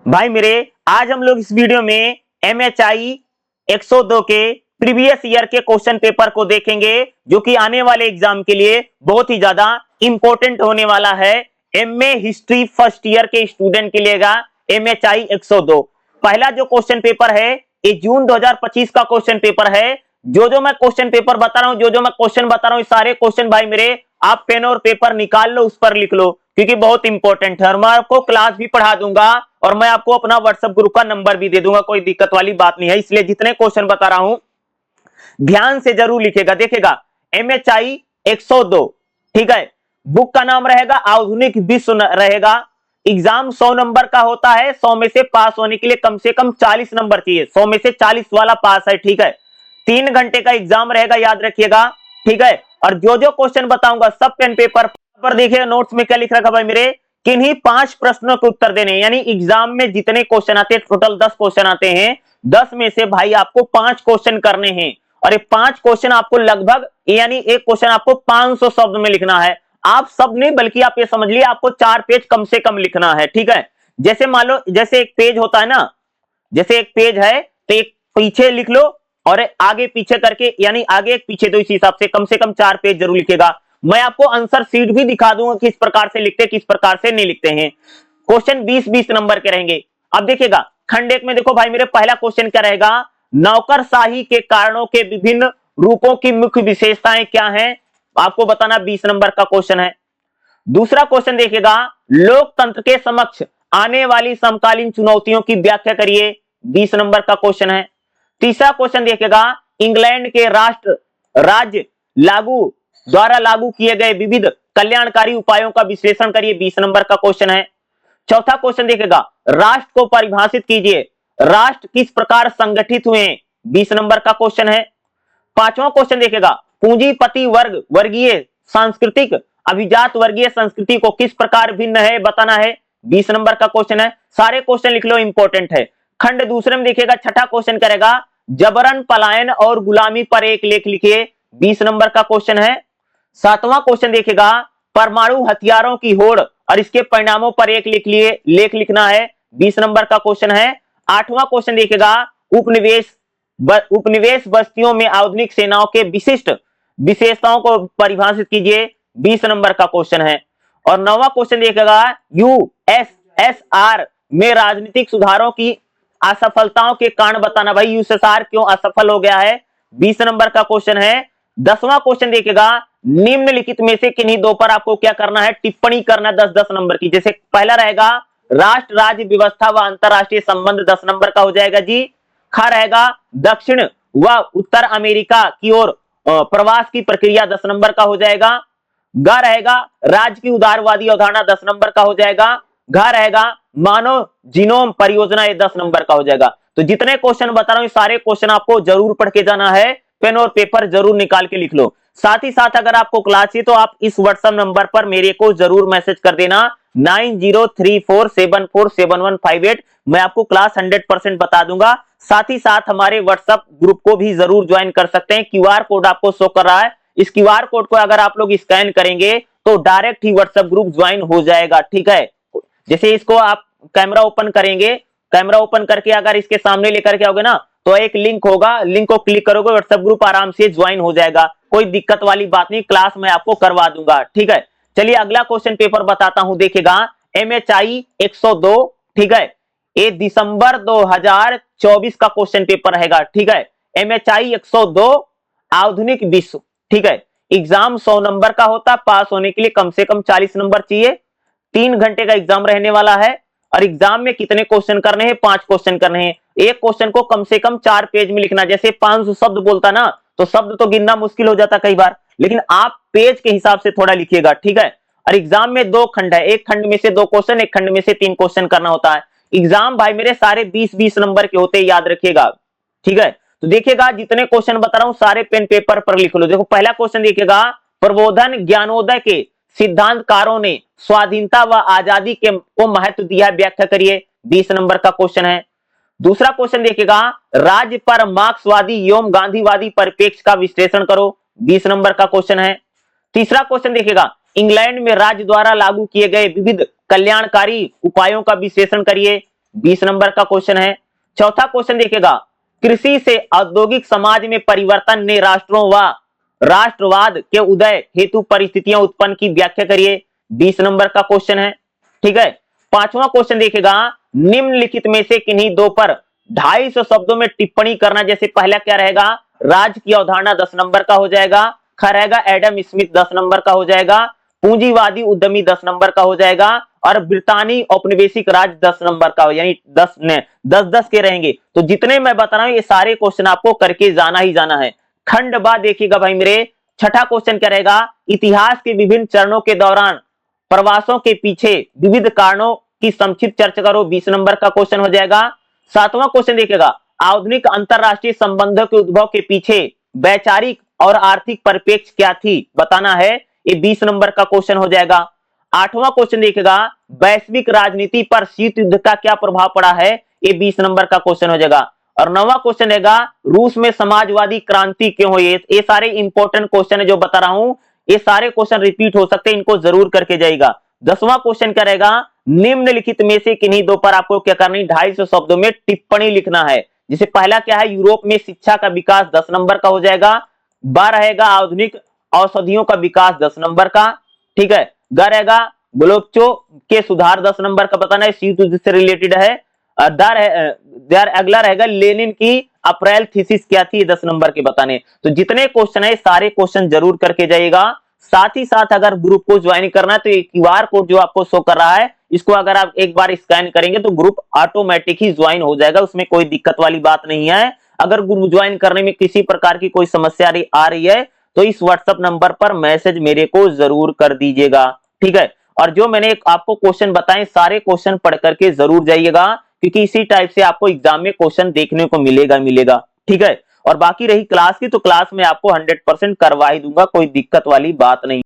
भाई मेरे, आज हम लोग इस वीडियो में MHI 102 के प्रीवियस ईयर के क्वेश्चन पेपर को देखेंगे, जो कि आने वाले एग्जाम के लिए बहुत ही ज्यादा इंपॉर्टेंट होने वाला है। MA हिस्ट्री फर्स्ट ईयर के स्टूडेंट के लिए MHI 102 पहला जो क्वेश्चन पेपर है, ये जून 2025 का क्वेश्चन पेपर है। जो मैं क्वेश्चन पेपर बता रहा हूं, जो मैं क्वेश्चन बता रहा हूं, सारे क्वेश्चन भाई मेरे आप पेन और पेपर निकाल लो, उस पर लिख लो, क्योंकि बहुत इंपॉर्टेंट है। और मैं आपको क्लास भी पढ़ा दूंगा और मैं आपको अपना व्हाट्सएप ग्रुप का नंबर भी दे दूंगा, कोई दिक्कत वाली बात नहीं है। इसलिए जितने क्वेश्चन बता रहा हूं ध्यान से जरूर लिखेगा। देखेगा MHI 102, ठीक है। बुक का नाम रहेगा आधुनिक विश्व रहेगा। एग्जाम 100 नंबर का होता है। 100 में से पास होने के लिए कम से कम 40 नंबर चाहिए। 100 में से 40 वाला पास है, ठीक है। 3 घंटे का एग्जाम रहेगा, याद रखिएगा, ठीक है। और जो क्वेश्चन बताऊंगा सब पेन पेपर पर देखिएगा। नोट्स में क्या लिख रखा भाई मेरे, किन्हीं 5 प्रश्नों के उत्तर देने, यानी एग्जाम में जितने क्वेश्चन आते हैं, टोटल 10 क्वेश्चन आते हैं, 10 में से भाई आपको 5 क्वेश्चन करने हैं। और ये 5 क्वेश्चन आपको लगभग, यानी एक क्वेश्चन आपको 500 शब्द में लिखना है। आप सब नहीं, बल्कि आप ये समझ लिए आपको 4 पेज कम से कम लिखना है, ठीक है। जैसे मान लो, जैसे एक पेज होता है ना, जैसे एक पेज है तो एक पीछे लिख लो और आगे पीछे करके, यानी आगे एक पीछे, तो इस हिसाब से कम 4 पेज जरूर लिखेगा। मैं आपको आंसर शीट भी दिखा दूंगा किस प्रकार से लिखते, किस प्रकार से नहीं लिखते हैं। क्वेश्चन 20-20 नंबर के रहेंगे। अब देखिएगा खंड 1 में, देखो भाई मेरे, पहला क्वेश्चन क्या रहेगा, नौकरशाही के कारणों के विभिन्न रूपों की मुख्य विशेषताएं क्या हैं, आपको बताना, 20 नंबर का क्वेश्चन है। दूसरा क्वेश्चन देखिएगा, लोकतंत्र के समक्ष आने वाली समकालीन चुनौतियों की व्याख्या करिए, 20 नंबर का क्वेश्चन है। तीसरा क्वेश्चन देखिएगा, इंग्लैंड के राष्ट्र राज्य द्वारा लागू किए गए विविध कल्याणकारी उपायों का विश्लेषण करिए, 20 नंबर का क्वेश्चन है। चौथा क्वेश्चन देखिएगा, राष्ट्र को परिभाषित कीजिए, राष्ट्र किस प्रकार संगठित हुए, 20 नंबर का क्वेश्चन है। पांचवा क्वेश्चन देखिएगा, पूंजीपति वर्ग वर्गीय सांस्कृतिक अभिजात वर्गीय संस्कृति को किस प्रकार भिन्न है, बताना है, 20 नंबर का क्वेश्चन है। सारे क्वेश्चन लिख लो, इंपॉर्टेंट है। खंड दूसरे में देखिएगा, छठा क्वेश्चन करेगा, जबरन पलायन और गुलामी पर एक लेख लिखिए, 20 नंबर का क्वेश्चन है। सातवां क्वेश्चन देखिएगा, परमाणु हथियारों की होड़ और इसके परिणामों पर एक लेख लिखना है, 20 नंबर का क्वेश्चन है। आठवां क्वेश्चन देखिएगा, उपनिवेश बस्तियों में आधुनिक सेनाओं के विशिष्ट विशेषताओं को परिभाषित कीजिए, 20 नंबर का क्वेश्चन है। और नौवां क्वेश्चन देखिएगा, USSR में राजनीतिक सुधारों की असफलताओं के कारण बताना, भाई USSR क्यों असफल हो गया है, 20 नंबर का क्वेश्चन है। 10वां क्वेश्चन देखिएगा, निम्नलिखित में से किन्हीं दो पर आपको क्या करना है, टिप्पणी करना, 10-10 नंबर की। जैसे पहला रहेगा राष्ट्र राज्य व्यवस्था व अंतरराष्ट्रीय संबंध, 10 नंबर का हो जाएगा जी। खा रहेगा दक्षिण व उत्तर अमेरिका की ओर प्रवास की प्रक्रिया, 10 नंबर का हो जाएगा। ग रहेगा राज्य की उदारवादी अवधारणा, 10 नंबर का हो जाएगा। घ रहेगा मानव जीनोम परियोजना, ये 10 नंबर का हो जाएगा। तो जितने क्वेश्चन बता रहा हूं, सारे क्वेश्चन आपको जरूर पढ़ के जाना है, पेन और पेपर जरूर निकाल के लिख लो। साथ ही साथ अगर आपको क्लास चाहिए तो आप इस व्हाट्सएप नंबर पर मेरे को जरूर मैसेज कर देना, 9034747158। मैं आपको क्लास 100% बता दूंगा। साथ ही साथ हमारे व्हाट्सएप ग्रुप को भी जरूर ज्वाइन कर सकते हैं। QR कोड आपको शो कर रहा है, इस QR कोड को अगर आप लोग स्कैन करेंगे तो डायरेक्ट ही व्हाट्सएप ग्रुप ज्वाइन हो जाएगा, ठीक है। जैसे इसको आप कैमरा ओपन करेंगे, कैमरा ओपन करके अगर इसके सामने लेकर के आओगे ना, तो एक लिंक होगा, लिंक को क्लिक करोगे, व्हाट्सएप ग्रुप आराम से ज्वाइन हो जाएगा। कोई दिक्कत वाली बात नहीं, क्लास में आपको करवा दूंगा, ठीक है। चलिए अगला क्वेश्चन पेपर बताता हूं, देखिएगा MHI 102, ठीक है। ये दिसंबर 2024 का क्वेश्चन पेपर रहेगा, ठीक है। MHI 102 आधुनिक विश्व, ठीक है। एग्जाम 100 नंबर का होता, पास होने के लिए कम से कम 40 नंबर चाहिए। 3 घंटे का एग्जाम रहने वाला है। और एग्जाम में कितने क्वेश्चन करने हैं, 5 क्वेश्चन करने हैं। एक क्वेश्चन को कम से कम 4 पेज में लिखना। जैसे 500 शब्द बोलता ना, तो शब्द तो गिनना मुश्किल हो जाता कई बार, लेकिन आप पेज के हिसाब से थोड़ा लिखिएगा, ठीक है। और एग्जाम में 2 खंड है, एक खंड में से 2 क्वेश्चन, एक खंड में से 3 क्वेश्चन करना होता है। एग्जाम भाई मेरे सारे 20-20 नंबर के होते हैं, याद रखिएगा, ठीक है। तो देखिएगा जितने क्वेश्चन बता रहा हूं सारे पेन पेपर पर लिख लो। देखो पहला क्वेश्चन देखिएगा, प्रबोधन ज्ञानोदय के सिद्धांतकारों ने स्वाधीनता व आजादी के को महत्व दिया, व्याख्या करिए, 20 नंबर का क्वेश्चन है। दूसरा क्वेश्चन देखिएगा, राज्य पर मार्क्सवादी एवं गांधीवादी परिप्रेक्ष्य का विश्लेषण करो, 20 नंबर का क्वेश्चन है। तीसरा क्वेश्चन देखिएगा, इंग्लैंड में राज्य द्वारा लागू किए गए विविध कल्याणकारी उपायों का विश्लेषण करिए, 20 नंबर का क्वेश्चन है। चौथा क्वेश्चन देखिएगा, कृषि से औद्योगिक समाज में परिवर्तन ने राष्ट्रों व राष्ट्रवाद के उदय हेतु परिस्थितियां उत्पन्न की, व्याख्या करिए। 20 नंबर का क्वेश्चन है। ठीक है। पांचवा क्वेश्चन देखिएगा, निम्नलिखित में से किन्हीं दो पर 250 शब्दों में टिप्पणी करना। जैसे पहला क्या रहेगा, राज्य की अवधारणा 10 नंबर का हो जाएगा। खा रहेगा एडम स्मिथ 10 नंबर का हो जाएगा। पूंजीवादी उद्यमी 10 नंबर का हो जाएगा। और ब्रितानी औपनिवेशिक राज 10 नंबर का हो, यानी 10 के रहेंगे। तो जितने मैं बता रहा हूं ये सारे क्वेश्चन आपको करके जाना ही जाना है। खंड बा देखिएगा भाई मेरे, छठा क्वेश्चन क्या रहेगा, इतिहास के विभिन्न चरणों के दौरान प्रवासों के पीछे विविध कारणों की संक्षिप्त चर्चा करो। 20 नंबर का क्वेश्चन हो जाएगा। सातवां क्वेश्चन देखिएगा, आधुनिक अंतरराष्ट्रीय संबंधों के उद्भव के पीछे वैचारिक और आर्थिक परिप्रेक्ष्य क्या थी, बताना है। ये 20 नंबर का क्वेश्चन हो जाएगा। आठवां क्वेश्चन देखिएगा, वैश्विक राजनीति पर शीत युद्ध का क्या प्रभाव पड़ा है। ये 20 नंबर का क्वेश्चन हो जाएगा। और नौवां क्वेश्चन रहेगा, रूस में समाजवादी क्रांति क्यों हुई। ये सारे इंपॉर्टेंट क्वेश्चन है जो बता रहा हूं, ये सारे क्वेश्चन रिपीट हो सकते हैं, इनको जरूर करके जाइएगा। 10वां क्वेश्चन क्या रहेगा, निम्नलिखित में से किन्हीं दो पर आपको क्या करना है, 250 शब्दों में टिप्पणी लिखना है। जैसे पहला क्या है, यूरोप में शिक्षा का विकास 10 नंबर का हो जाएगा। बा रहेगा आधुनिक औषधियों का विकास 10 नंबर का। ठीक है। ग रहेगा ग्लोबचो के सुधार 10 नंबर का बताना है, शीत युद्ध से रिलेटेड है। अगला रहेगा लेनिन की अप्रैल थीसिस क्या थी, 10 नंबर के बताने। तो जितने क्वेश्चन है सारे क्वेश्चन जरूर करके जाइएगा। साथ ही साथ अगर ग्रुप को ज्वाइन करना है तो ये क्यूआर कोड जो आपको शो कर रहा है, इसको अगर आप एक बार स्कैन करेंगे तो ग्रुप ऑटोमेटिक ही ज्वाइन हो जाएगा, उसमें कोई दिक्कत वाली बात नहीं है। अगर ग्रुप ज्वाइन करने में किसी प्रकार की कोई समस्या आ रही है तो इस व्हाट्सएप नंबर पर मैसेज मेरे को जरूर कर दीजिएगा। ठीक है। और जो मैंने आपको क्वेश्चन बताए सारे क्वेश्चन पढ़ करके जरूर जाइएगा, क्योंकि इसी टाइप से आपको एग्जाम में क्वेश्चन देखने को मिलेगा। ठीक है। और बाकी रही क्लास की, तो क्लास में आपको 100% करवा ही दूंगा, कोई दिक्कत वाली बात नहीं।